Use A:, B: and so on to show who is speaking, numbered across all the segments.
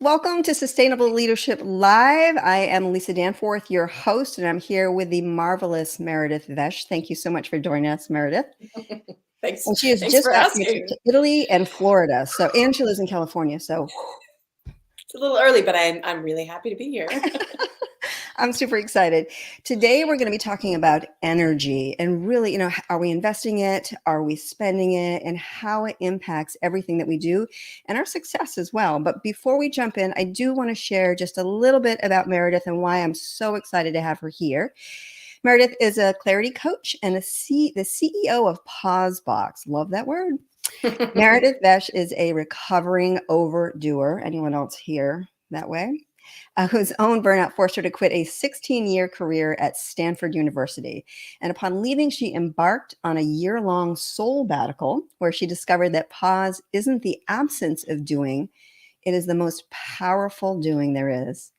A: Welcome to Sustainable Leadership Live. I am Lisa Danforth, your host, and I'm here with the marvelous Meredith Vaish. Thank you so much for joining us, Meredith.
B: Thanks.
A: And she is
B: Thanks
A: just
B: for
A: back from a trip
B: asking.
A: to Italy and Florida. And she lives in California. So
B: It's a little early, but I'm really happy to be here.
A: I'm super excited. Today, we're going to be talking about energy and really, are we investing it? Are we spending it? And how it impacts everything that we do and our success as well. But before we jump in, I do want to share just a little bit about Meredith and why I'm so excited to have her here. Meredith is a clarity coach and the CEO of PauseBox. Love that word. Meredith Vaish is a recovering overdoer. Anyone else here that way? Whose own burnout forced her to quit a 16-year career at Stanford University. And upon leaving, she embarked on a year-long soul sabbatical where she discovered that pause isn't the absence of doing, it is the most powerful doing there is.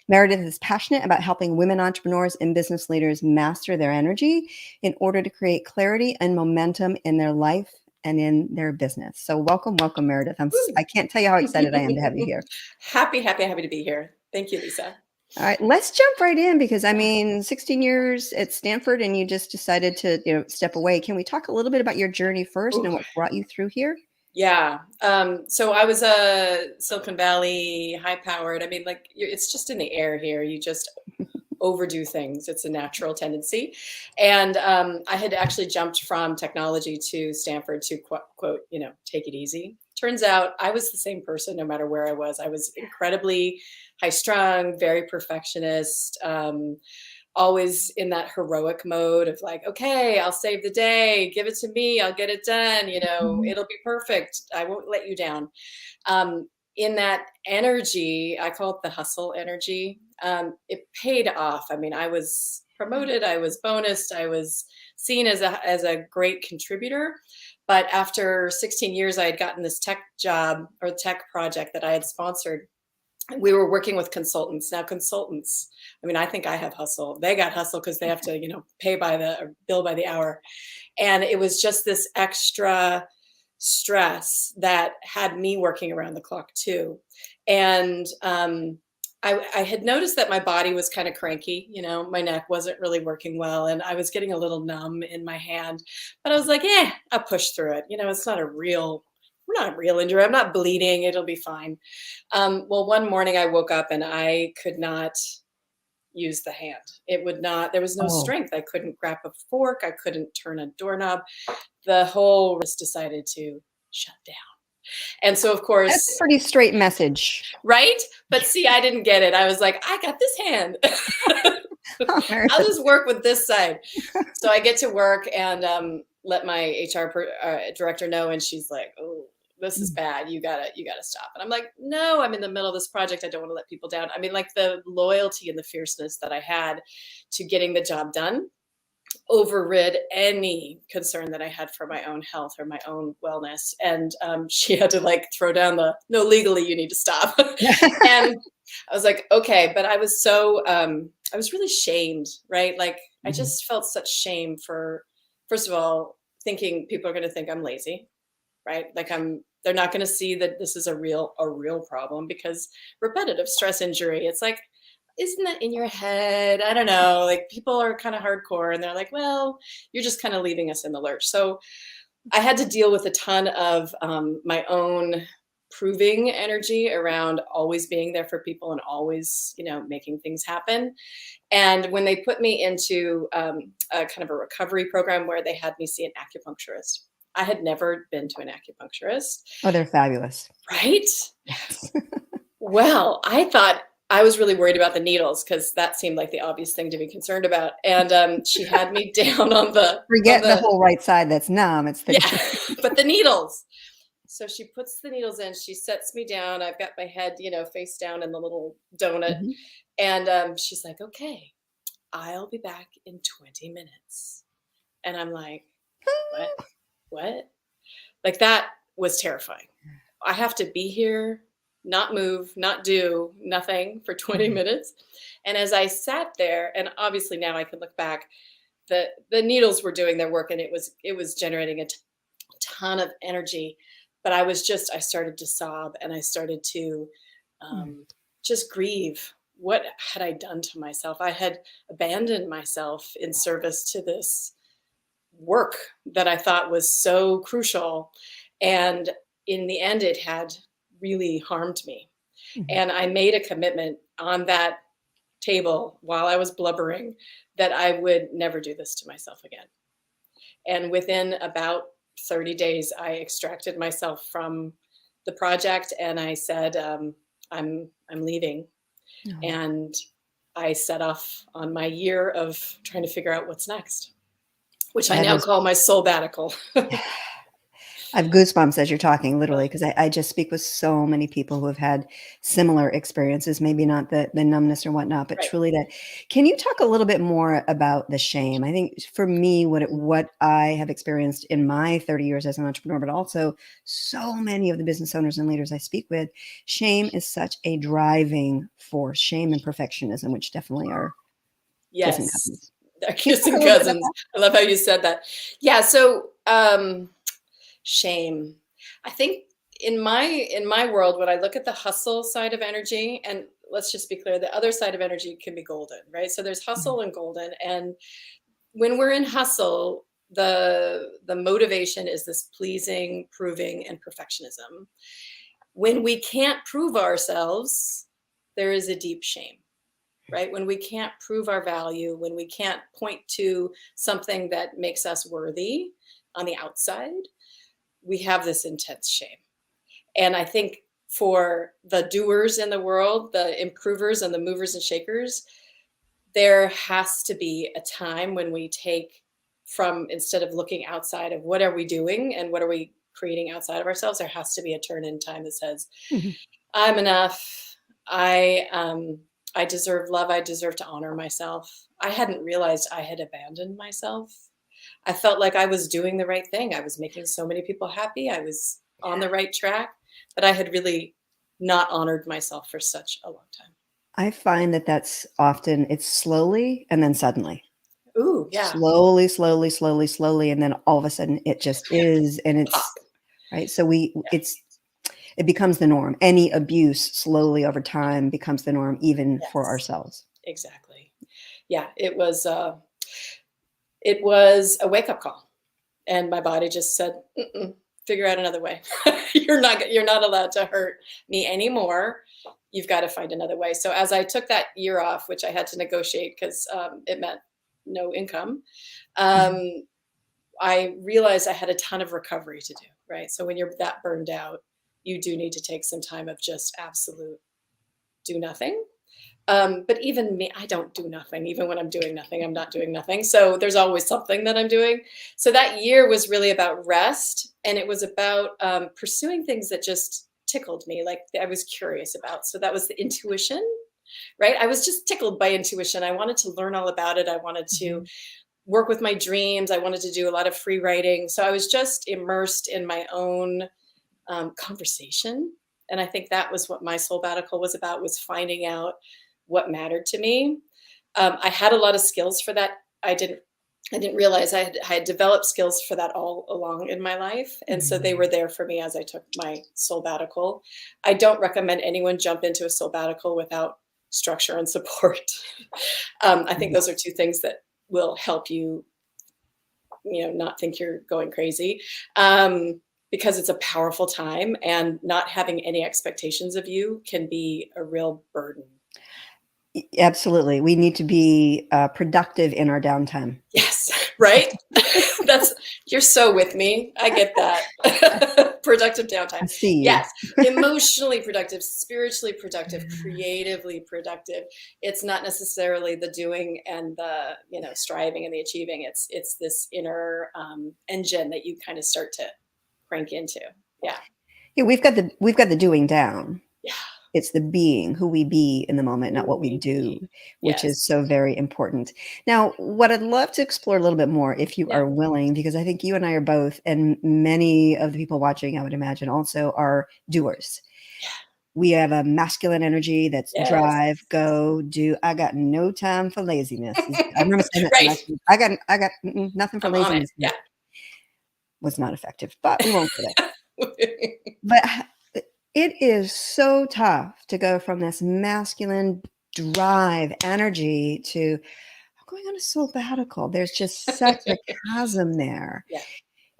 A: Meredith is passionate about helping women entrepreneurs and business leaders master their energy in order to create clarity and momentum in their life and in their business. So welcome, Meredith. I can't tell you how excited I am to have you here.
B: Happy to be here. Thank you, Lisa.
A: All right, let's jump right in because 16 years at Stanford and you just decided to, step away. Can we talk a little bit about your journey first and what brought you through here?
B: Yeah. So I was a Silicon Valley, high powered. It's just in the air here. You just overdo things. It's a natural tendency. And I had actually jumped from technology to Stanford to quote, take it easy. Turns out I was the same person no matter where I was. I was incredibly high strung, very perfectionist, always in that heroic mode of like, okay, I'll save the day, give it to me, I'll get it done, it'll be perfect. I won't let you down. In that energy, I call it the hustle energy. It paid off. I was promoted, I was bonused, I was seen as a great contributor. But after 16 years, I had gotten this tech job or tech project that I had sponsored. We were working with consultants. Now, consultants, I think I have hustle. They got hustle because they have to, pay by the bill by the hour. And it was just this extra stress that had me working around the clock too. And I had noticed that my body was kind of cranky, my neck wasn't really working well, and I was getting a little numb in my hand. But I was like, I'll push through it. It's not a real, we're not real injury. I'm not bleeding. It'll be fine. Well, one morning I woke up and I could not use the hand. It would not, there was no strength. I couldn't grab a fork. I couldn't turn a doorknob. The whole wrist decided to shut down. And so, of course,
A: that's a pretty straight message,
B: right? But see, I didn't get it. I was like, I got this hand. I'll just work with this side. So I get to work and let my HR director know, and she's like, "Oh, this is bad. You gotta stop." And I'm like, "No, I'm in the middle of this project. I don't want to let people down." Like the loyalty and the fierceness that I had to getting the job done overrid any concern that I had for my own health or my own wellness. And she had to like throw down the, no, legally, you need to stop. And I was like, okay. But I was so, I was really shamed, right? Like I just felt such shame for, first of all, thinking people are going to think I'm lazy, right? Like they're not going to see that this is a real problem, because repetitive stress injury, it's like, isn't that in your head? I don't know. Like people are kind of hardcore and they're like, well, you're just kind of leaving us in the lurch. So I had to deal with a ton of my own proving energy around always being there for people and always, making things happen. And when they put me into a kind of a recovery program where they had me see an acupuncturist, I had never been to an acupuncturist.
A: Oh, they're fabulous.
B: Right?
A: Yes.
B: Well, I thought I was really worried about the needles because that seemed like the obvious thing to be concerned about. And she had me down on the
A: Forget the whole right side that's numb. It's the
B: but the needles. So she puts the needles in. She sets me down. I've got my head, face down in the little donut. And she's like, "Okay, I'll be back in 20 minutes." And I'm like, what? Like that was terrifying. I have to be here, not move, not do nothing for 20 minutes. And as I sat there, and obviously now I can look back, the needles were doing their work and it was generating a ton of energy. But I started to sob and I started to just grieve. What had I done to myself? I had abandoned myself in service to this work that I thought was so crucial. And in the end, it had really harmed me.
A: Mhm.
B: And I made a commitment on that table while I was blubbering that I would never do this to myself again. And within about 30 days, I extracted myself from the project and I said, I'm leaving.
A: No.
B: And I set off on my year of trying to figure out what's next, which I
A: That
B: now
A: is
B: call my soulbatical.
A: I have goosebumps as you're talking, literally, because I just speak with so many people who have had similar experiences, maybe not the numbness or whatnot, but
B: Right.
A: truly that. Can you talk a little bit more about the shame? I think for me, what I have experienced in my 30 years as an entrepreneur, but also so many of the business owners and leaders I speak with, shame is such a driving force. Shame and perfectionism, which definitely are kissing
B: Yes.
A: cousins.
B: They're
A: Can you talk a
B: kissing
A: little bit about
B: cousins.
A: that?
B: I love how you said that. Yeah. So, shame. I think in my world, when I look at the hustle side of energy, and let's just be clear, the other side of energy can be golden, right? So there's
A: Mhm.
B: hustle and golden, and when we're in hustle, the motivation is this pleasing, proving, and perfectionism. When we can't prove ourselves, there is a deep shame, right? When we can't prove our value, when we can't point to something that makes us worthy on the outside, we have this intense shame. And I think for the doers in the world, the improvers and the movers and shakers, there has to be a time when we take from, instead of looking outside of what are we doing and what are we creating outside of ourselves, there has to be a turn in time that says,
A: Mhm.
B: I'm enough. I deserve love. I deserve to honor myself. I hadn't realized I had abandoned myself. I felt like I was doing the right thing. I was making so many people happy. I was on the right track, but I had really not honored myself for such a long time.
A: I find that that's often it's slowly and then suddenly.
B: Ooh, yeah.
A: Slowly, slowly, slowly, slowly, and then all of a sudden it just is, and
B: Pop.
A: it's right, so
B: Yeah.
A: it becomes the norm. Any abuse slowly over time becomes the norm even for
B: Yes,
A: ourselves.
B: exactly. Yeah, it was a wake-up call, and my body just said, "Mm-mm, figure out another way. You're not allowed to hurt me anymore. You've got to find another way." So as I took that year off, which I had to negotiate because it meant no income,
A: Mhm.
B: um, I realized I had a ton of recovery to do. Right. So when you're that burned out, you do need to take some time of just absolute do nothing. But even me, I don't do nothing. Even when I'm doing nothing, I'm not doing nothing. So there's always something that I'm doing. So that year was really about rest, and it was about pursuing things that just tickled me, like I was curious about. So that was the intuition, right? I was just tickled by intuition. I wanted to learn all about it. I wanted to
A: Mhm.
B: work with my dreams. I wanted to do a lot of free writing. So I was just immersed in my own conversation. And I think that was what my sabbatical was about, was finding out what mattered to me. I had a lot of skills for that. I didn't realize I had developed skills for that all along in my life. And so they
A: Mhm.
B: were there for me as I took my sabbatical. I don't recommend anyone jump into a sabbatical without structure and support. I think
A: Yeah.
B: those are two things that will help you, not think you're going crazy. Because it's a powerful time, and not having any expectations of you can be a real burden.
A: Absolutely. We need to be, productive in our downtime.
B: Yes, right? That's You're so with me. I get that. Productive
A: I
B: downtime.
A: see you.
B: Yes, emotionally productive, spiritually productive, creatively productive. It's not necessarily the doing and the, striving and the achieving. It's this inner engine that you kind of start to crank into. Yeah.
A: Yeah, we've got the doing down.
B: Yeah.
A: It's the being, who we be in the moment, not
B: Who
A: what we
B: we be.
A: do, which is
B: Yes.
A: so very important. Now, what I'd love to explore a little bit more, if you
B: Yeah.
A: are willing, because I think you and I are both, and many of the people watching, I would imagine, also are doers.
B: Yeah.
A: We have a masculine energy that's
B: Yes.
A: drive, go, do. I got no time for laziness. I remember saying that to my
B: Right.
A: kids. I got nothing for
B: I'm on it.
A: laziness.
B: Yeah.
A: Was not effective, but we won't go there. But It is so tough to go from this masculine drive, energy to I'm going on a sabbatical. There's just such a chasm there.
B: Yeah,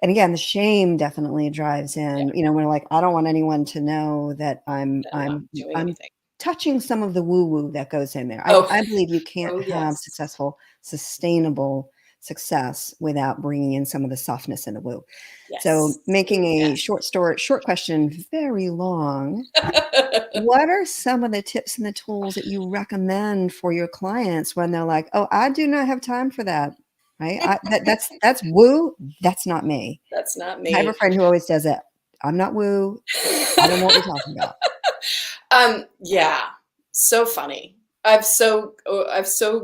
A: And again, the shame definitely drives
B: yeah,
A: in. We're like, I don't want anyone to know that I'm
B: I'm not
A: I'm
B: doing
A: I'm
B: anything.
A: touching some of the woo-woo that goes in there. I
B: Oh,
A: I believe you can't
B: oh
A: have
B: yes,
A: successful, sustainable success without bringing in some of the softness and the woo. So
B: yes,
A: making a
B: yes.
A: short question very long, what are some of the tips and the tools that you recommend for your clients when they're like, "Oh, I do not have time for that." Right? That's woo. That's not me.
B: That's not
A: 'Cause I have a
B: me.
A: friend who always does that. I'm not woo. I don't know what you're talking about.
B: Yeah, so funny. I've so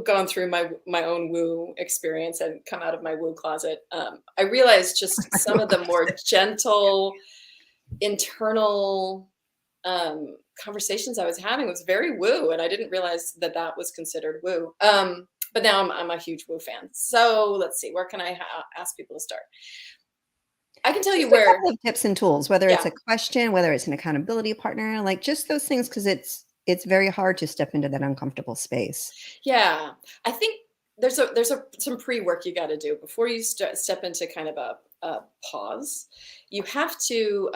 B: gone through my own woo experience and come out of my woo closet. I realized just some of the more gentle internal conversations I was having was very woo, and I didn't realize that that was considered woo. But now I'm a huge woo fan. So let's see, where can I ask people to start? I can tell you
A: Just a
B: where.
A: couple of tips and tools, whether it's
B: Yeah,
A: a question, whether it's an accountability partner, like just those things, because it's very hard to step into that uncomfortable space.
B: yeah. I think there's some pre-work you got to do before you step into kind of a pause. You have to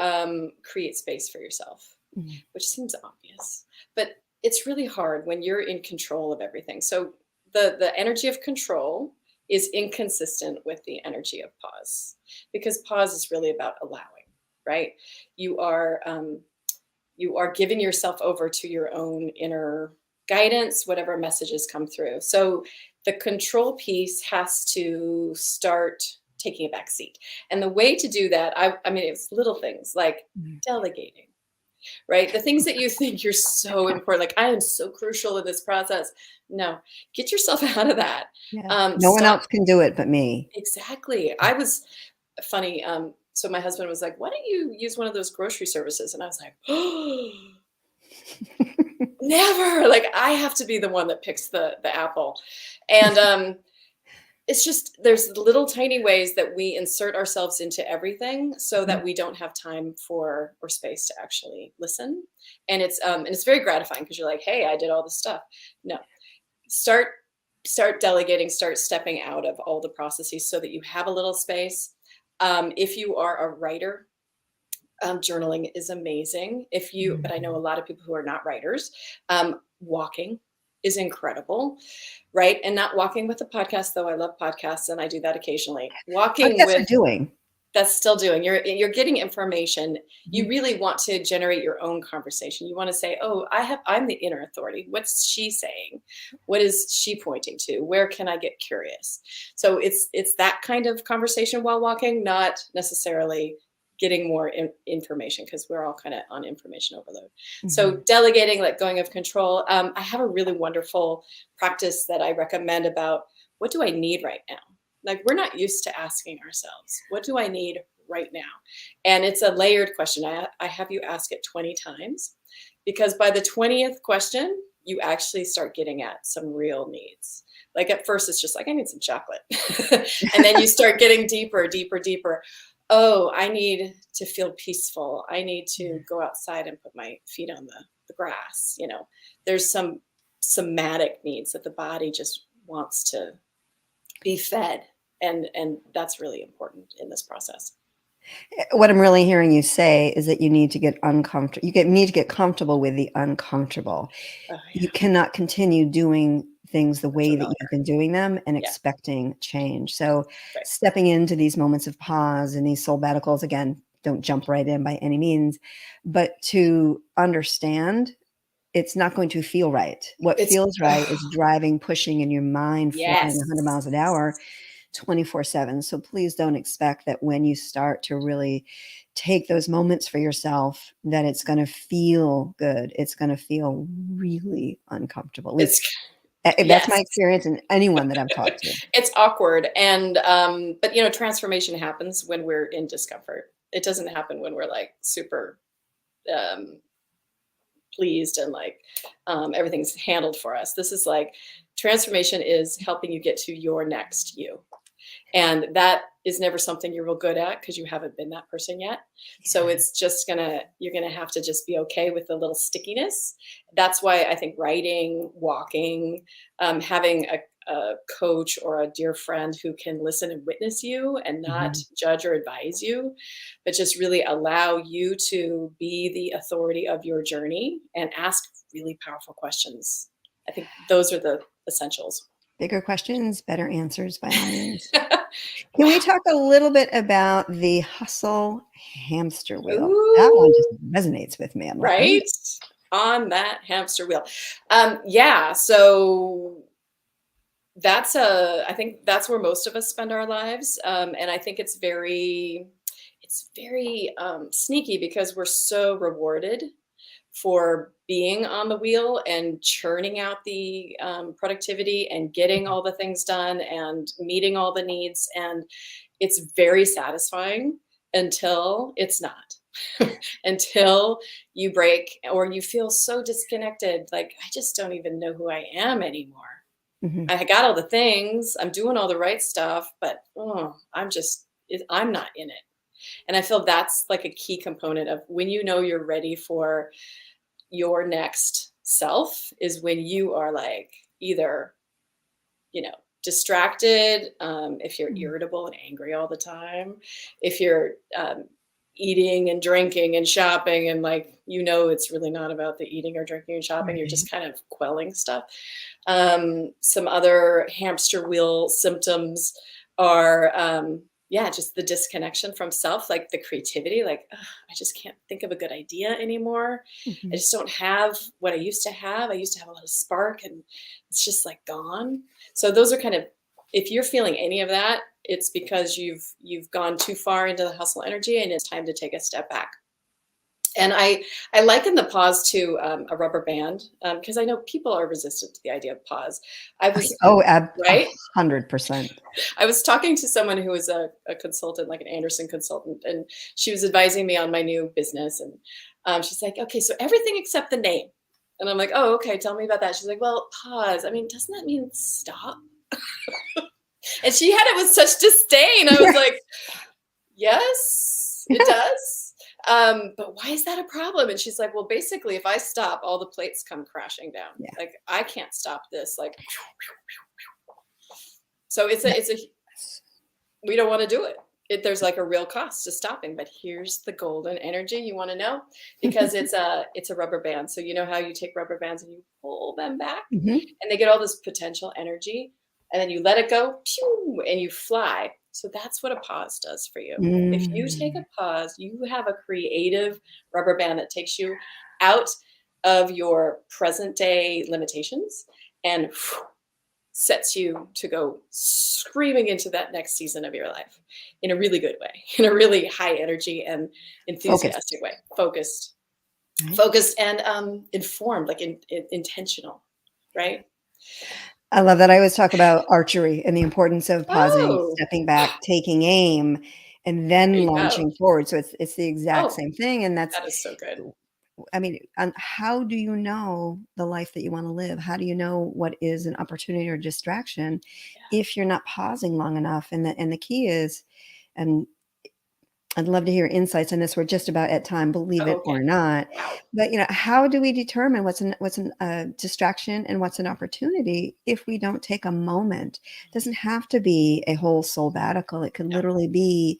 B: create space for yourself,
A: Mhm.
B: which seems obvious, but it's really hard when you're in control of everything. So the energy of control is inconsistent with the energy of pause, because pause is really about allowing, right? You are you are giving yourself over to your own inner guidance, whatever messages come through. So the control piece has to start taking a back seat. And the way to do that, I mean, it's little things like
A: Mhm.
B: delegating, right? The things that you think you're so important, like I am so crucial in this process. No, get yourself out of that.
A: Yeah. No one
B: Stop.
A: else can do it but me.
B: Exactly. I was funny. So my husband was like, "Why don't you use one of those grocery services?" And I was like, "Oh, never!" Like I have to be the one that picks the apple, and it's just there's little tiny ways that we insert ourselves into everything so
A: Mhm.
B: that we don't have time for or space to actually listen, and it's very gratifying because you're like, "Hey, I did all this stuff." No, start start delegating, start stepping out of all the processes so that you have a little space. If you are a writer, journaling is amazing. If you, but I know a
A: Mhm.
B: lot of people who are not writers. Walking is incredible, right? And not walking with a podcast, though I love podcasts and I do that occasionally. Walking
A: Podcasts are
B: with
A: doing.
B: that's still doing. You're getting information. You
A: Mhm.
B: really want to generate your own conversation. You want to say, "Oh, I'm the inner authority. What's she saying? What is she pointing to? Where can I get curious?" So it's that kind of conversation while walking, not necessarily getting more information because we're all kind of on information overload. So
A: Mhm.
B: delegating, like going of control. I have a really wonderful practice that I recommend about what do I need right now. Like we're not used to asking ourselves, what do I need right now? And it's a layered question. I have you ask it 20 times because by the 20th question, you actually start getting at some real needs. Like at first, it's just like, I need some chocolate. And then you start getting deeper, deeper, deeper. Oh, I need to feel peaceful. I need to go outside and put my feet on the grass. There's some somatic needs that the body just wants to be fed, and that's really important in this process.
A: What I'm really hearing you say is that you need to get uncomfortable. Need to get comfortable with the uncomfortable.
B: Oh
A: You
B: yeah,
A: cannot continue doing things the
B: that's
A: way that you've
B: familiar.
A: been doing them and
B: Yeah,
A: expecting change. So
B: right.
A: stepping into these moments of pause and these sabbaticals, again, don't jump right in by any means, but to understand it's not going to feel right. What
B: It's
A: feels right is driving, pushing, and your mind flying 100 miles an
B: yes.
A: hour 24/7. So please don't expect that when you start to really take those moments for yourself, that it's going to feel good. It's going to feel really uncomfortable. At least
B: It's
A: that's my
B: yes.
A: experience and anyone that I've talked to.
B: It's awkward, and but transformation happens when we're in discomfort. It doesn't happen when we're like super um, pleased and like everything's handled for us. This is like transformation is helping you get to your next you. And that is never something you're real good at because you haven't been that person yet. So it's just you're gonna have to just be okay with the little stickiness. That's why I think writing, walking, having a coach or a dear friend who can listen and witness you and not
A: Mhm.
B: judge or advise you, but just really allow you to be the authority of your journey and ask really powerful questions. I think those are the essentials.
A: Bigger questions, better answers by all means. Can we talk a little bit about the hustle hamster wheel? That one just
B: Ooh,
A: resonates with me. I'm like, "Oh,
B: right? On that hamster wheel. Yeah, so I think that's where most of us spend our lives. And I think it's very sneaky because we're so rewarded for being on the wheel and churning out the productivity and getting all the things done and meeting all the needs. And it's very satisfying until it's not. Until you break or you feel so disconnected, like, I just don't even know who I am anymore.
A: mhm,
B: I got all the things, I'm doing all the right stuff, but I'm not in it. And I feel that's like a key component of when you know you're ready for your next self is when you are like either, distracted, if you're
A: mm,
B: irritable and angry all the time, if you're eating and drinking and shopping and like, it's really not about the eating or drinking and shopping, you're
A: right.
B: just kind of quelling stuff. Some other hamster wheel symptoms are, yeah, just the disconnection from self, like the creativity, like, "Ugh, I just can't think of a good idea anymore. I
A: Mhm.
B: just don't have what I used to have. I used to have a lot of spark and it's just like gone." So those are kind of, if you're feeling any of that, it's because you've gone too far into the hustle energy and it's time to take a step back. And I liken the pause to a rubber band because I know people are resistant to the idea of pause. I
A: Okay.
B: was
A: Oh, 100%.
B: I was talking to someone who was a consultant, like an Anderson consultant, and she was advising me on my new business. And she's like, "Okay, so everything except the name." And I'm like, "Oh, okay. Tell me about that." She's like, "Well, pause. I mean, doesn't that mean stop?" And she had it with such disdain. I was
A: Right.
B: like, "Yes, it does. But why is that a problem?" And she's like, "Well, basically, if I stop, all the plates come crashing down.
A: Yeah.
B: Like I can't stop this. Like, so it's a
A: Yes.
B: we don't want to do it. There's like a real cost to stopping, but here's the golden energy you want to know because it's a rubber band. So you know how you take rubber bands and you pull them back
A: Mhm.
B: and they get all this potential energy and then you let it go pew, and you fly. So that's what a pause does for you. If you take
A: Mm.
B: a pause, you have a creative rubber band that takes you out of your present day limitations and sets you to go screaming into that next season of your life in a really good way, in a really high energy and
A: Focused,
B: enthusiastic way, focused,
A: right?
B: focused and informed, like intentional, right?
A: I love that. I always talk about archery and the importance of pausing,
B: Oh,
A: stepping back, taking aim, and
B: there
A: then
B: you go.
A: launching forward. So it's the exact
B: Oh,
A: same thing, and that's
B: that is so good.
A: I mean, how do you know the life that you wanna live? How do you know what is an opportunity or distraction
B: Yeah.
A: if you're not pausing long enough? And the key is and I'd love to hear insights on this. We're just about at time, believe
B: Oh,
A: it
B: okay.
A: or not.
B: Wow.
A: But, how do we determine what's an distraction and what's an opportunity if we don't take a moment? It doesn't have to be a whole sabbatical. It could
B: No,
A: literally be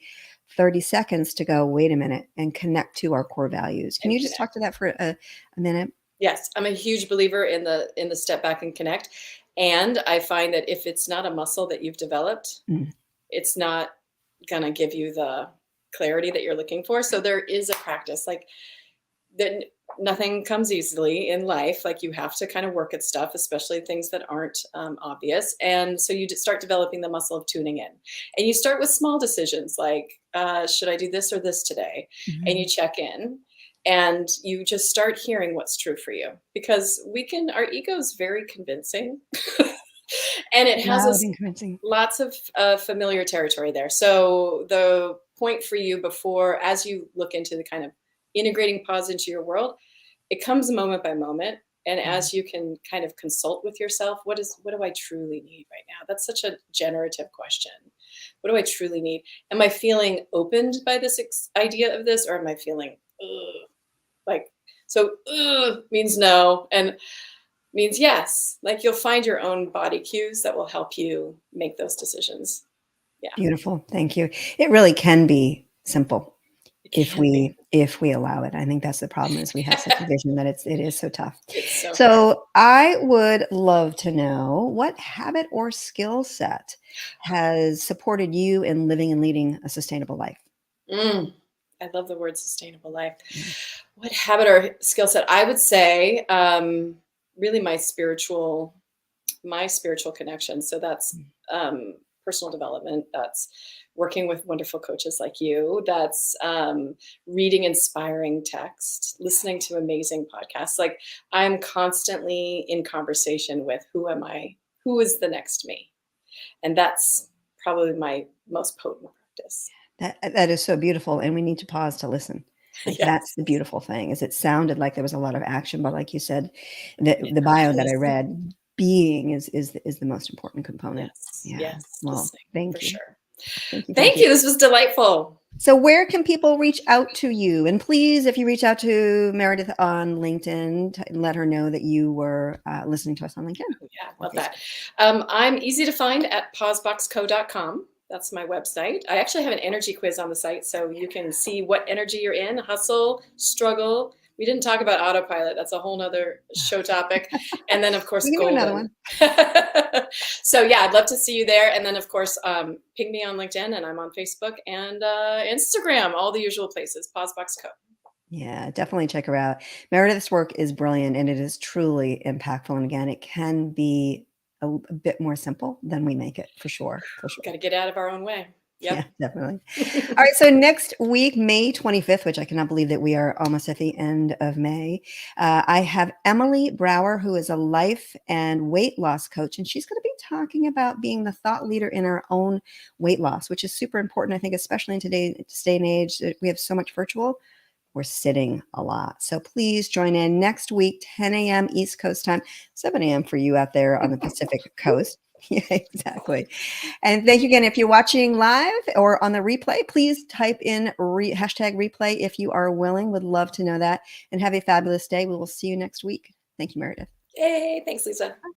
A: 30 seconds to go, wait a minute, and connect to our core values. Can
B: and
A: you just talk
B: connect.
A: to that for a minute?
B: Yes, I'm a huge believer in the step back and connect. And I find that if it's not a muscle that you've developed,
A: Mm,
B: it's not gonna give you the clarity that you're looking for. So there is a practice, like that. Nothing comes easily in life. Like you have to kind of work at stuff, especially things that aren't obvious. And so you start developing the muscle of tuning in. And you start with small decisions like, should I do this or this today? And you
A: mhm.
B: check in and you just start hearing what's true for you because our ego is very convincing and it has
A: Loud
B: us
A: and convincing.
B: lots of familiar territory there. So the point for you before, as you look into the kind of integrating pause into your world, it comes moment by moment. And
A: Mhm.
B: as you can kind of consult with yourself, what do I truly need right now? That's such a generative question. What do I truly need? Am I feeling opened by this idea of this, or am I feeling ugh? Like, so ugh means no, and means yes. Like, you'll find your own body cues that will help you make those decisions. Yeah,
A: Beautiful. Thank you. It really can be simple
B: it can be.
A: if we allow it. I think that's the problem is we have such a vision that it is so tough.
B: It's so hard.
A: So I would love to know what habit or skill set has supported you in living and leading a sustainable life?
B: Mm, I love the word sustainable life.
A: Mm.
B: What habit or skill set? I would say, really my spiritual connection. So that's
A: Mm.
B: personal development. That's working with wonderful coaches like you. That's reading inspiring text, listening to amazing podcasts. Like, I'm constantly in conversation with who am I? Who is the next me? And that's probably my most potent practice.
A: That is so beautiful, and we need to pause to listen. Like, that's
B: Yes.
A: the beautiful thing, is it sounded like there was a lot of action, but like you said,
B: Yeah,
A: the bio that I
B: listen.
A: read, being is the most important component.
B: Yes.
A: Yeah.
B: Yes.
A: Well,
B: Listening for
A: thank you.
B: sure.
A: Thank you, thank
B: Thank
A: you.
B: you. This was delightful.
A: So where can people reach out to you? And please, if you reach out to Meredith on LinkedIn, let her know that you were listening to us on LinkedIn
B: Oh, yeah,
A: or
B: love that.
A: Facebook.
B: I'm easy to find at pauseboxco.com. That's my website. I actually have an energy quiz on the site, so you can see what energy you're in: hustle, struggle. We didn't talk about autopilot. That's a whole nother show topic. And then, of course,
A: We can do another
B: golden.
A: one.
B: So, yeah, I'd love to see you there. And then, of course, ping me on LinkedIn, and I'm on Facebook and Instagram, all the usual places, Pausebox Co.
A: Yeah, definitely check her out. Meredith's work is brilliant and it is truly impactful. And again, it can be a bit more simple than we make it, for sure. For sure.
B: Got to get out of our own way.
A: Yeah,
B: Yep.
A: definitely. All right. So next week, May 25th, which I cannot believe that we are almost at the end of May, I have Emily Brower, who is a life and weight loss coach, and she's going to be talking about being the thought leader in our own weight loss, which is super important, I think, especially in today's day and age that we have so much virtual. We're sitting a lot. So please join in next week, 10 a.m. East Coast time, 7 a.m. for you out there on the Pacific Coast. Yeah, exactly. And thank you again. If you're watching live or on the replay, please type in hashtag replay if you are willing. Would love to know that. And have a fabulous day. We will see you next week. Thank you, Meredith.
B: Yay. Thanks, Lisa.